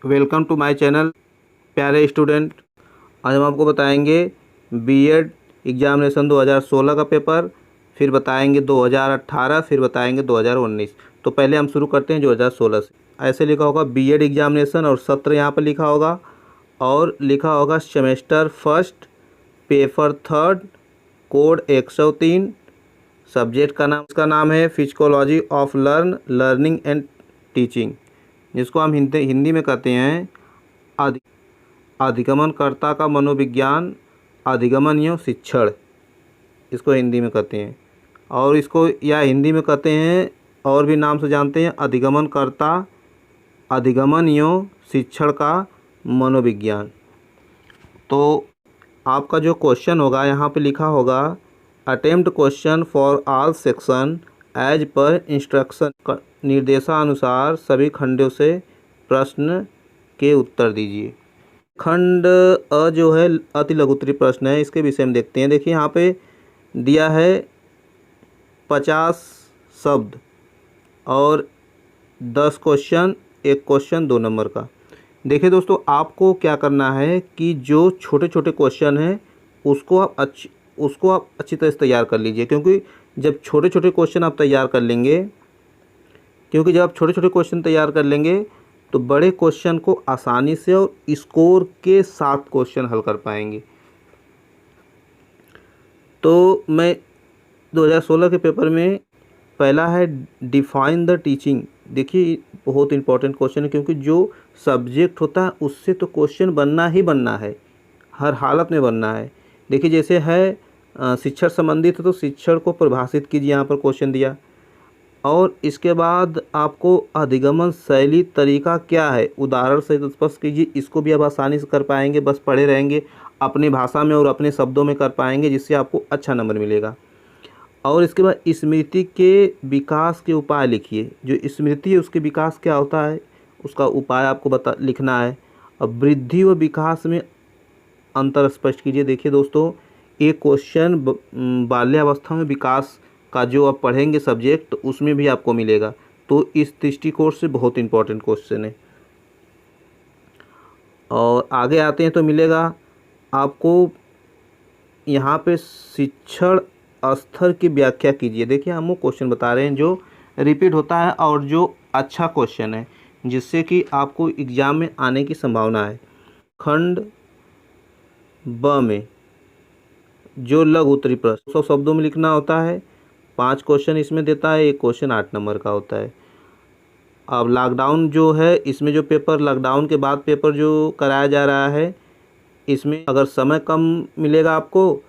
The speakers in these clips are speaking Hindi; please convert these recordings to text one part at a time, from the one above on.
वेलकम टू माय चैनल प्यारे स्टूडेंट। आज हम आपको बताएंगे बीएड एग्जामिनेशन 2016 का पेपर, फिर बताएंगे 2018, फिर बताएंगे 2019। तो पहले हम शुरू करते हैं 2016 से। ऐसे लिखा होगा बीएड एग्जामिनेशन और सत्र यहाँ पर लिखा होगा, और लिखा होगा semester first, paper third, code 103। Subject का नाम है फिजिकोलॉजी ऑफ लर्निंग एंड टीचिंग, जिसको हम हिंदी में कहते हैं अधिगमनकर्ता का मनोविज्ञान, अधिगमन एवं शिक्षण, इसको हिंदी में कहते हैं। और इसको या हिंदी में कहते हैं और भी नाम से जानते हैं, अधिगमनकर्ता, अधिगमन एवं शिक्षण का मनोविज्ञान। तो आपका जो क्वेश्चन होगा यहाँ पे लिखा होगा attempt question for all section as per instruction, निर्देशानुसार सभी खंडों से प्रश्न के उत्तर दीजिए। खंड अ जो है अति लघुत्तरीय प्रश्न है, इसके विषय में देखते हैं। देखिए यहाँ पे दिया है 50 शब्द और 10 क्वेश्चन, एक क्वेश्चन 2 नंबर का। देखिए दोस्तों, आपको क्या करना है कि जो छोटे छोटे क्वेश्चन हैं उसको आप अच्छी तरह से तैयार कर लीजिए, क्योंकि जब आप छोटे छोटे क्वेश्चन तैयार कर लेंगे तो बड़े क्वेश्चन को आसानी से और स्कोर के साथ क्वेश्चन हल कर पाएंगे। तो मैं 2016 के पेपर में पहला है डिफाइन द टीचिंग। देखिए बहुत इंपॉर्टेंट क्वेश्चन है, क्योंकि जो सब्जेक्ट होता है उससे तो क्वेश्चन बनना ही बनना है, हर हालत में बनना है। देखिए जैसे है शिक्षण संबंधित है तो शिक्षण को परिभाषित कीजिए, यहाँ पर क्वेश्चन दिया। और इसके बाद आपको अधिगमन शैली तरीका क्या है, उदाहरण से स्पष्ट कीजिए। इसको भी आप आसानी से कर पाएंगे, बस पढ़े रहेंगे, अपनी भाषा में और अपने शब्दों में कर पाएंगे, जिससे आपको अच्छा नंबर मिलेगा। और इसके बाद स्मृति के विकास के उपाय लिखिए। जो स्मृति है उसके विकास क्या होता है, उसका उपाय आपको लिखना है। अब वृद्धि व विकास में अंतर स्पष्ट कीजिए। देखिए दोस्तों, एक क्वेश्चन बाल्यावस्था में विकास का जो आप पढ़ेंगे सब्जेक्ट, तो उसमें भी आपको मिलेगा। तो इस दृष्टिकोण से बहुत इंपॉर्टेंट क्वेश्चन है। और आगे आते हैं तो मिलेगा आपको यहाँ पे शिक्षण स्तर की व्याख्या कीजिए। देखिए हम वो क्वेश्चन बता रहे हैं जो रिपीट होता है और जो अच्छा क्वेश्चन है, जिससे कि आपको एग्ज़ाम में आने की संभावना है। खंड ब में जो लघु उत्तरीय प्रश्न 100 शब्दों में लिखना होता है, 5 क्वेश्चन इसमें देता है, एक क्वेश्चन 8 नंबर का होता है। अब लॉकडाउन जो है, इसमें जो पेपर लॉकडाउन के बाद पेपर जो कराया जा रहा है, इसमें अगर समय कम मिलेगा आपको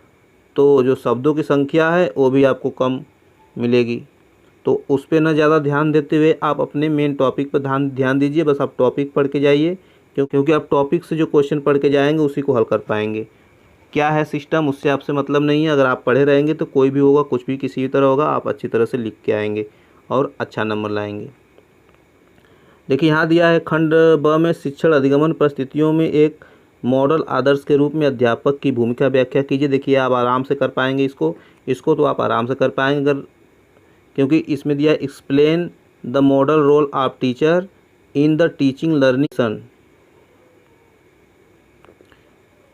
तो जो शब्दों की संख्या है वो भी आपको कम मिलेगी। तो उस पर न ज़्यादा ध्यान देते हुए आप अपने मेन टॉपिक पर ध्यान दीजिए। बस आप टॉपिक पढ़ के जाइए, क्योंकि आप टॉपिक से जो क्वेश्चन पढ़ के जाएंगे उसी को हल कर पाएंगे। क्या है सिस्टम, उससे आपसे मतलब नहीं है। अगर आप पढ़े रहेंगे तो कोई भी होगा, कुछ भी किसी भी तरह होगा, आप अच्छी तरह से लिख के आएंगे और अच्छा नंबर लाएंगे। देखिए यहाँ दिया है खंड ब में शिक्षण अधिगमन परिस्थितियों में एक मॉडल आदर्श के रूप में अध्यापक की भूमिका व्याख्या कीजिए। देखिए आप आराम से कर पाएंगे इसको तो आप आराम से कर पाएंगे, अगर क्योंकि इसमें दिया explain the model role of teacher in the teaching learning.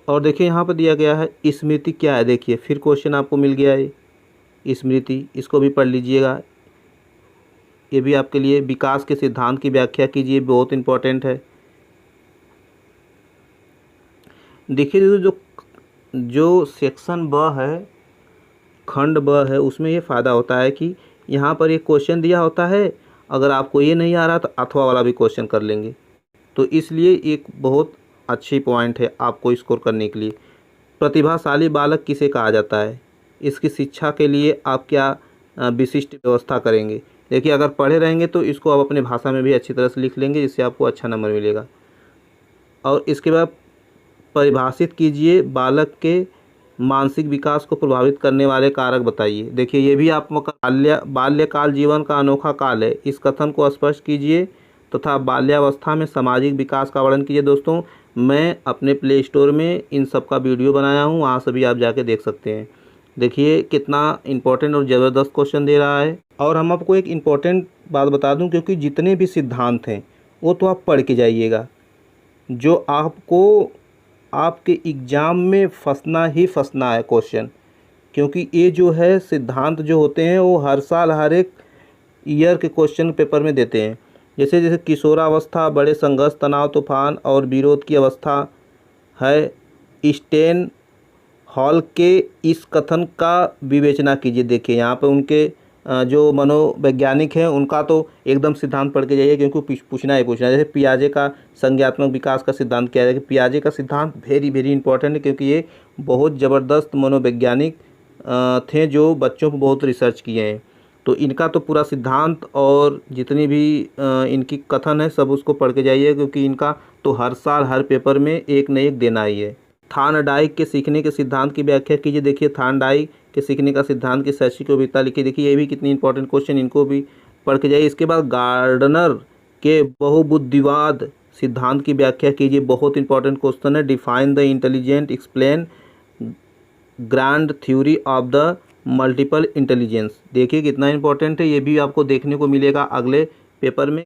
और देखिए यहाँ पर दिया गया है स्मृति क्या है। देखिए फिर क्वेश्चन आपको मिल गया है स्मृति, इसको भी पढ़ लीजिएगा, ये भी आपके लिए। विकास के सिद्धांत की व्याख्या कीजिए, बहुत इंपॉर्टेंट है। देखिए जो सेक्शन ब है, खंड ब है, उसमें ये फ़ायदा होता है कि यहाँ पर एक क्वेश्चन दिया होता है, अगर आपको ये नहीं आ रहा तो अथवा वाला भी क्वेश्चन कर लेंगे। तो इसलिए एक बहुत अच्छी पॉइंट है आपको स्कोर करने के लिए। प्रतिभाशाली बालक किसे कहा जाता है, इसकी शिक्षा के लिए आप क्या विशिष्ट व्यवस्था करेंगे। देखिए अगर पढ़े रहेंगे तो इसको आप अपनी भाषा में भी अच्छी तरह से लिख लेंगे, जिससे आपको अच्छा नंबर मिलेगा। और इसके बाद परिभाषित कीजिए बालक के मानसिक विकास को प्रभावित करने वाले कारक बताइए। देखिए ये भी आप बाल्यकाल जीवन का अनोखा काल है, इस कथन को स्पष्ट कीजिए तथा बाल्यावस्था में सामाजिक विकास का वर्णन कीजिए। दोस्तों मैं अपने प्ले स्टोर में इन सब का वीडियो बनाया हूँ, वहाँ से भी आप जाके देख सकते हैं। देखिए कितना इम्पोर्टेंट और ज़बरदस्त क्वेश्चन दे रहा है। और हम आपको एक इम्पोर्टेंट बात बता दूं, क्योंकि जितने भी सिद्धांत हैं वो तो आप पढ़ के जाइएगा, जो आपको आपके एग्ज़ाम में फंसना ही फंसना है क्वेश्चन, क्योंकि ये जो है सिद्धांत जो होते हैं वो हर साल हर एक ईयर के क्वेश्चन पेपर में देते हैं। जैसे जैसे किशोरावस्था, बड़े संघर्ष, तनाव, तूफान और विरोध की अवस्था है। स्टेन हॉल के इस कथन का विवेचना कीजिए। देखिए यहाँ पे उनके जो मनोवैज्ञानिक हैं उनका तो एकदम सिद्धांत पढ़ के जाइए, क्योंकि पूछना ही पूछना है। जैसे पियाजे का संज्ञात्मक विकास का सिद्धांत क्या है, कि पियाजे का सिद्धांत वेरी वेरी इंपॉर्टेंट है, क्योंकि ये बहुत ज़बरदस्त मनोवैज्ञानिक थे जो बच्चों पर बहुत रिसर्च किए हैं। तो इनका तो पूरा सिद्धांत और जितनी भी इनकी कथन है सब उसको पढ़ के जाइए, क्योंकि इनका तो हर साल हर पेपर में एक न एक देना ही है। थार्नडाइक के सीखने के सिद्धांत की व्याख्या कीजिए। देखिए थार्नडाइक के सीखने का सिद्धांत की शैक्षिक उपयोगिता लिखिए। देखिए ये भी कितनी इंपॉर्टेंट क्वेश्चन, इनको भी पढ़ के जाइए। इसके बाद गार्डनर के बहुबुद्धिवाद सिद्धांत की व्याख्या कीजिए। बहुत इंपॉर्टेंट क्वेश्चन है। Define the intelligent, explain grand theory of the multiple intelligence. देखिए कितना इंपॉर्टेंट है, ये भी आपको देखने को मिलेगा अगले पेपर में।